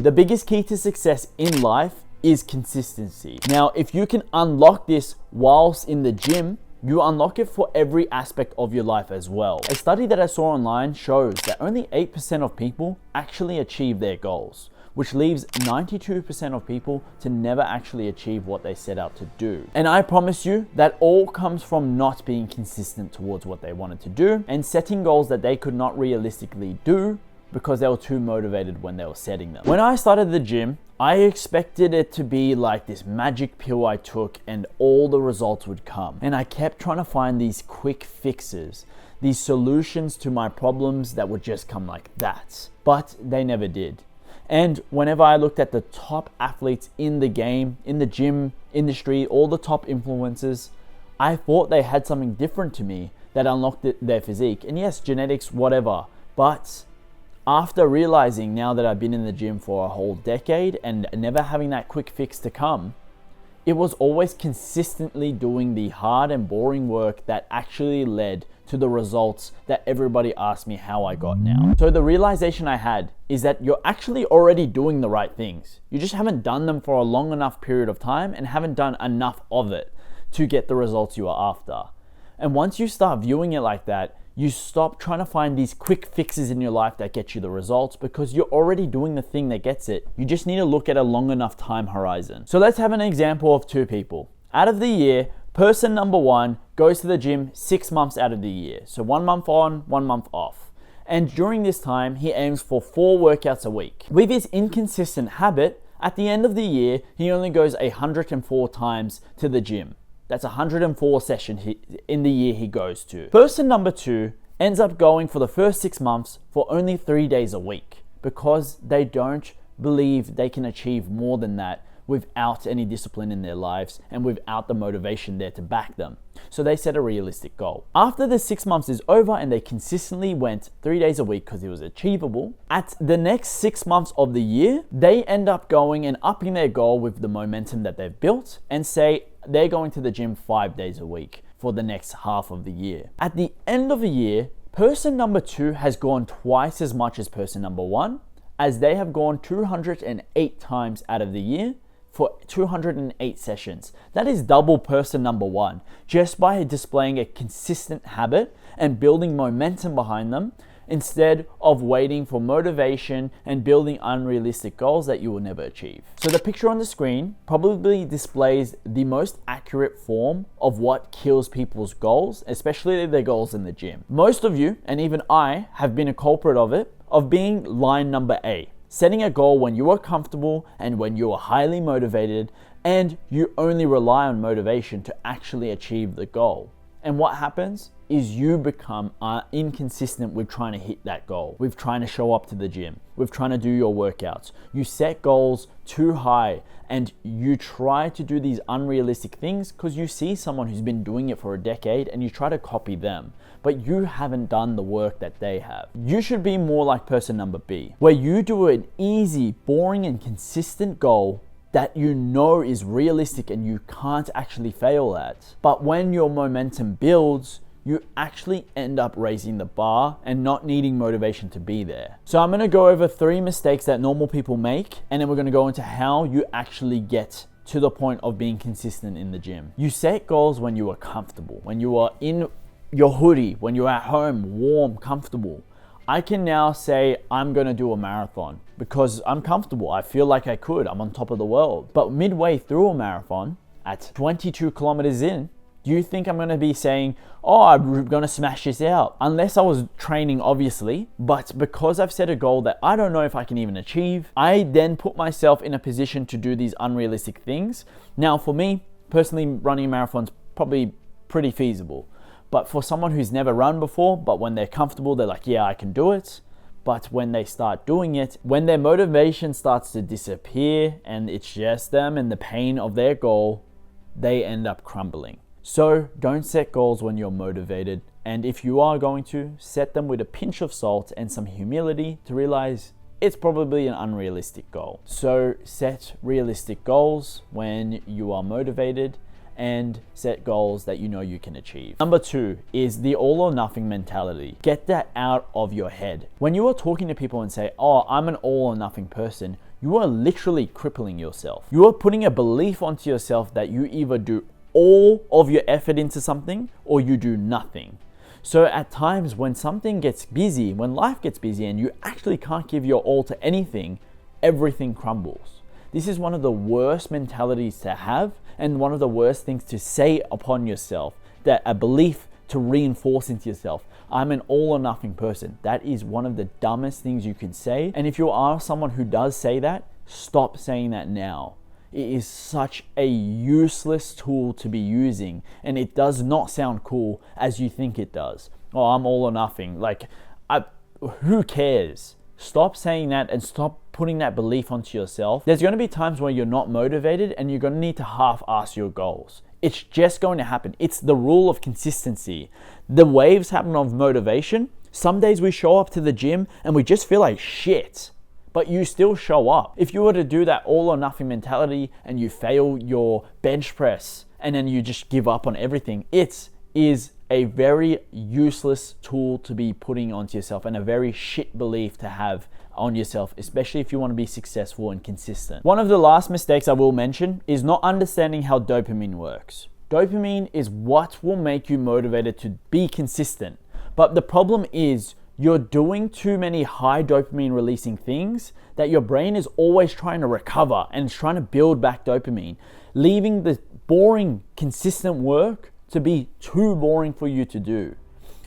The biggest key to success in life is consistency. Now, if you can unlock this whilst in the gym, you unlock it for every aspect of your life as well. A study that I saw online shows that only 8% of people actually achieve their goals, which leaves 92% of people to never actually achieve what they set out to do. And I promise you that all comes from not being consistent towards what they wanted to do and setting goals that they could not realistically do because they were too motivated when they were setting them. When I started the gym, I expected it to be like this magic pill I took and all the results would come. And I kept trying to find these quick fixes, these solutions to my problems that would just come like that. But they never did. And whenever I looked at the top athletes in the game, in the gym industry, all the top influencers, I thought they had something different to me that unlocked their physique. And yes, genetics, whatever. But after realizing now that I've been in the gym for a whole decade and never having that quick fix to come, it was always consistently doing the hard and boring work that actually led to the results that everybody asked me how I got now. So the realization I had is that you're actually already doing the right things. You just haven't done them for a long enough period of time and haven't done enough of it to get the results you are after. And once you start viewing it like that, you stop trying to find these quick fixes in your life that get you the results because you're already doing the thing that gets it. You just need to look at a long enough time horizon. So let's have an example of two people. Out of the year, person number one goes to the gym 6 months out of the year. So 1 month on, 1 month off. And during this time, he aims for 4 workouts a week. With his inconsistent habit, at the end of the year, he only goes 104 times to the gym. That's 104 sessions in the year he goes to. Person number two ends up going for the first 6 months for only 3 days a week because they don't believe they can achieve more than that without any discipline in their lives and without the motivation there to back them. So they set a realistic goal. After the 6 months is over and they consistently went 3 days a week because it was achievable, at the next 6 months of the year, they end up going and upping their goal with the momentum that they've built and say they're going to the gym 5 days a week for the next half of the year. At the end of the year, person number two has gone twice as much as person number one, as they have gone 208 times out of the year for 208 sessions. That is double person number one, just by displaying a consistent habit and building momentum behind them instead of waiting for motivation and building unrealistic goals that you will never achieve. So the picture on the screen probably displays the most accurate form of what kills people's goals, especially their goals in the gym. Most of you, and even I, have been a culprit of it, of being line number A. Setting a goal when you are comfortable and when you are highly motivated and you only rely on motivation to actually achieve the goal. And what happens is you become inconsistent with trying to hit that goal, with trying to show up to the gym, with trying to do your workouts. You set goals too high and you try to do these unrealistic things because you see someone who's been doing it for a decade and you try to copy them, but you haven't done the work that they have. You should be more like person number B, where you do an easy, boring, and consistent goal that you know is realistic and you can't actually fail at. But when your momentum builds, you actually end up raising the bar and not needing motivation to be there. So I'm gonna go over 3 mistakes that normal people make, and then we're gonna go into how you actually get to the point of being consistent in the gym. You set goals when you are comfortable, when you are in your hoodie, when you're at home, warm, comfortable. I can now say I'm gonna do a marathon because I'm comfortable. I feel like I could, I'm on top of the world. But midway through a marathon, at 22 kilometers in, do you think I'm gonna be saying, oh, I'm gonna smash this out? Unless I was training, obviously, but because I've set a goal that I don't know if I can even achieve, I then put myself in a position to do these unrealistic things. Now, for me, personally, running a marathon's probably pretty feasible. But for someone who's never run before, but when they're comfortable, they're like, yeah, I can do it. But when they start doing it, when their motivation starts to disappear and it's just them and the pain of their goal, they end up crumbling. So don't set goals when you're motivated. And if you are going to, set them with a pinch of salt and some humility to realize it's probably an unrealistic goal. So set realistic goals when you are motivated and set goals that you know you can achieve. Number 2 is the all or nothing mentality. Get that out of your head. When you are talking to people and say, oh, I'm an all or nothing person, you are literally crippling yourself. You are putting a belief onto yourself that you either do all of your effort into something or you do nothing. So at times when something gets busy, when life gets busy and you actually can't give your all to anything, everything crumbles. This is one of the worst mentalities to have and one of the worst things to say upon yourself, that a belief to reinforce into yourself. I'm an all or nothing person. That is one of the dumbest things you can say. And if you are someone who does say that, stop saying that now. It is such a useless tool to be using, and it does not sound cool as you think it does. Oh, I'm all or nothing. Who cares? Stop saying that and stop putting that belief onto yourself. There's going to be times where you're not motivated and you're going to need to half-ass your goals. It's just going to happen. It's the rule of consistency. The waves happen of motivation. Some days we show up to the gym and we just feel like shit, but you still show up. If you were to do that all or nothing mentality and you fail your bench press and then you just give up on everything, it is a very useless tool to be putting onto yourself and a very shit belief to have on yourself, especially if you want to be successful and consistent. One of the last mistakes I will mention is not understanding how dopamine works. Dopamine is what will make you motivated to be consistent. But the problem is you're doing too many high dopamine releasing things that your brain is always trying to recover and it's trying to build back dopamine, leaving the boring, consistent work to be too boring for you to do.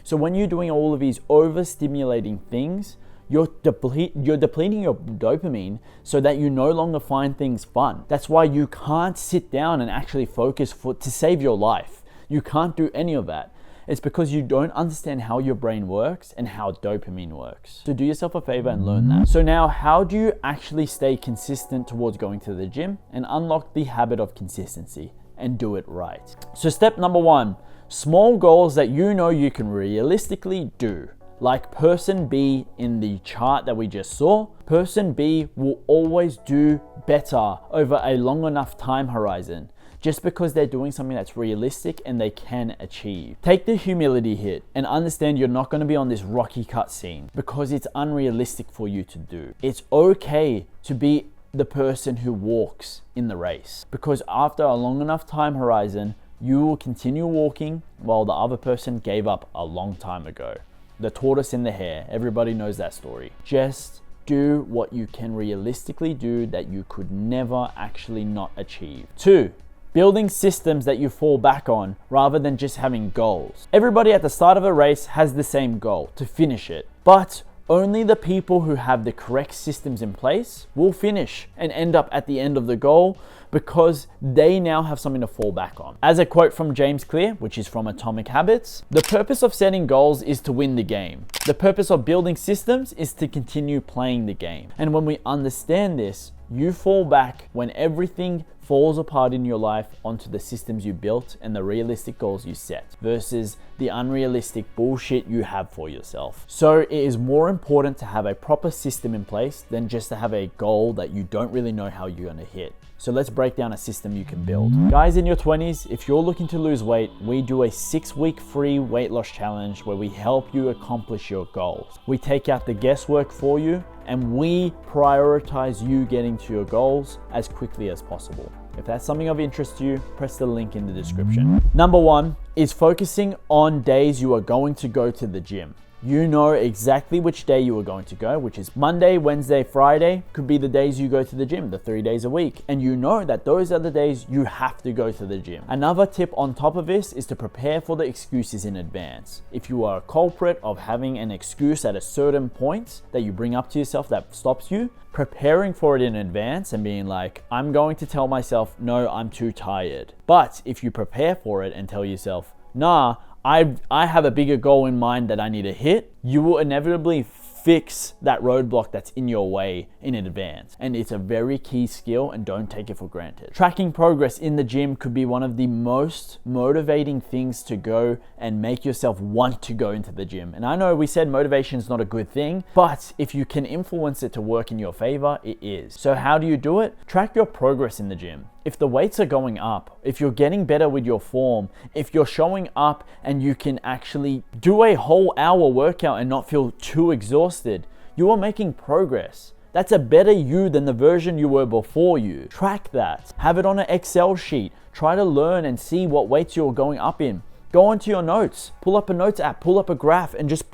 So when you're doing all of these overstimulating things, you're depleting your dopamine so that you no longer find things fun. That's why you can't sit down and actually focus to save your life. You can't do any of that. It's because you don't understand how your brain works and how dopamine works. So do yourself a favor and learn that. So now, how do you actually stay consistent towards going to the gym and unlock the habit of consistency and do it right? So step number 1, small goals that you know you can realistically do. Like person B in the chart that we just saw, person B will always do better over a long enough time horizon, just because they're doing something that's realistic and they can achieve. Take the humility hit and understand you're not going to be on this rocky cutscene because it's unrealistic for you to do. It's okay to be the person who walks in the race, because after a long enough time horizon, you will continue walking while the other person gave up a long time ago. The tortoise and the hare, everybody knows that story. Just do what you can realistically do that you could never actually not achieve. 2, building systems that you fall back on rather than just having goals. Everybody at the start of a race has the same goal, to finish it. But only the people who have the correct systems in place will finish and end up at the end of the goal because they now have something to fall back on. As a quote from James Clear, which is from Atomic Habits, the purpose of setting goals is to win the game. The purpose of building systems is to continue playing the game. And when we understand this, you fall back when everything falls apart in your life onto the systems you built and the realistic goals you set versus the unrealistic bullshit you have for yourself. So it is more important to have a proper system in place than just to have a goal that you don't really know how you're going to hit. So let's break down a system you can build. Guys in your 20s, if you're looking to lose weight, we do a 6-week free weight loss challenge where we help you accomplish your goals. We take out the guesswork for you and we prioritize you getting to your goals as quickly as possible. If that's something of interest to you, press the link in the description. Number 1 is focusing on days you are going to go to the gym. You know exactly which day you are going to go, which is Monday, Wednesday, Friday, could be the days you go to the gym, the 3 days a week. And you know that those are the days you have to go to the gym. Another tip on top of this is to prepare for the excuses in advance. If you are a culprit of having an excuse at a certain point that you bring up to yourself that stops you, preparing for it in advance and being like, I'm going to tell myself, no, I'm too tired. But if you prepare for it and tell yourself, nah, I have a bigger goal in mind that I need to hit, you will inevitably fix that roadblock that's in your way in advance. And it's a very key skill and don't take it for granted. Tracking progress in the gym could be one of the most motivating things to go and make yourself want to go into the gym. And I know we said motivation is not a good thing, but if you can influence it to work in your favor, it is. So how do you do it? Track your progress in the gym. If the weights are going up, if you're getting better with your form, if you're showing up and you can actually do a whole hour workout and not feel too exhausted, you are making progress. That's a better you than the version you were before you. Track that. Have it on an Excel sheet. Try to learn and see what weights you're going up in. Go onto your notes, pull up a notes app, pull up a graph, and just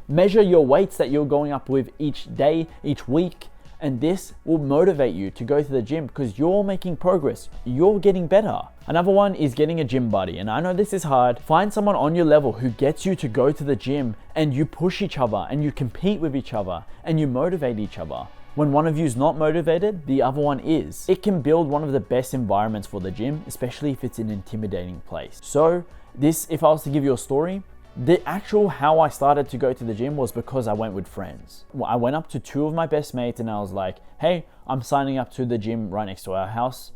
measure your weights that you're going up with each day, each week. And this will motivate you to go to the gym because you're making progress. You're getting better. Another one is getting a gym buddy. And I know this is hard. Find someone on your level who gets you to go to the gym, and you push each other and you compete with each other and you motivate each other. When one of you is not motivated, the other one is. It can build one of the best environments for the gym, especially if it's an intimidating place. So if I was to give you a story, the actual how I started to go to the gym was because I went with friends. I went up to two of my best mates and I was like, hey, I'm signing up to the gym right next to our house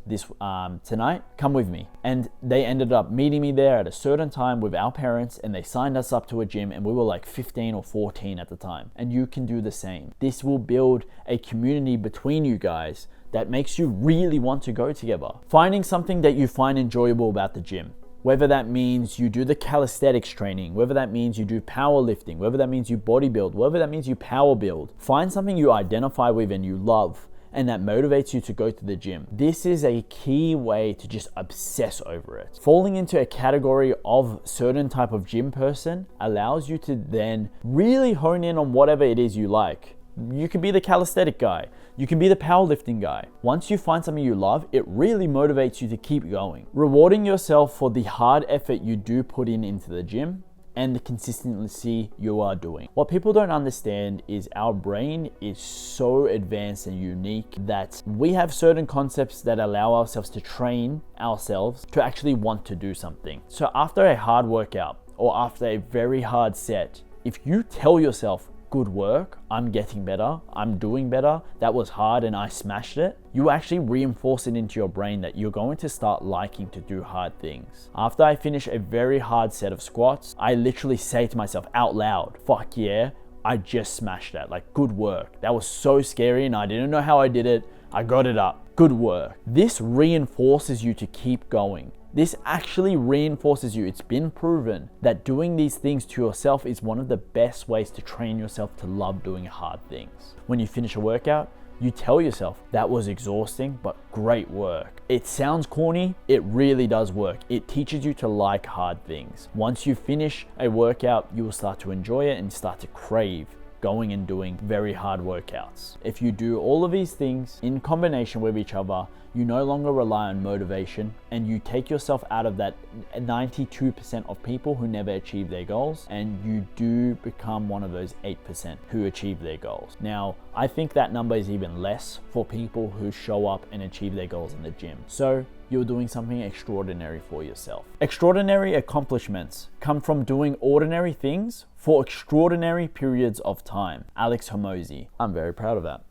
tonight, come with me. And they ended up meeting me there at a certain time with our parents, and they signed us up to a gym, and we were like 15 or 14 at the time. And you can do the same. This will build a community between you guys that makes you really want to go together. Finding something that you find enjoyable about the gym. Whether that means you do the calisthenics training, whether that means you do powerlifting, whether that means you bodybuild, whether that means you power build. Find something you identify with and you love, and that motivates you to go to the gym. This is a key way to just obsess over it. Falling into a category of certain type of gym person allows you to then really hone in on whatever it is you like. You can be the calisthenic guy. You can be the powerlifting guy. Once you find something you love, it really motivates you to keep going. Rewarding yourself for the hard effort you do put into the gym and the consistency you are doing. What people don't understand is our brain is so advanced and unique that we have certain concepts that allow ourselves to train ourselves to actually want to do something. So after a hard workout or after a very hard set, if you tell yourself, good work, I'm getting better, I'm doing better, that was hard and I smashed it, you actually reinforce it into your brain that you're going to start liking to do hard things. After I finish a very hard set of squats, I literally say to myself out loud, fuck yeah, I just smashed that, like good work. That was so scary and I didn't know how I did it, I got it up, good work. This reinforces you to keep going. This actually reinforces you. It's been proven that doing these things to yourself is one of the best ways to train yourself to love doing hard things. When you finish a workout, you tell yourself, that was exhausting, but great work. It sounds corny, it really does work. It teaches you to like hard things. Once you finish a workout, you will start to enjoy it and start to crave going and doing very hard workouts. If you do all of these things in combination with each other, you no longer rely on motivation and you take yourself out of that 92% of people who never achieve their goals, and you do become one of those 8% who achieve their goals. Now, I think that number is even less for people who show up and achieve their goals in the gym. So you're doing something extraordinary for yourself. Extraordinary accomplishments come from doing ordinary things for extraordinary periods of time. Alex Hormozi. I'm very proud of that.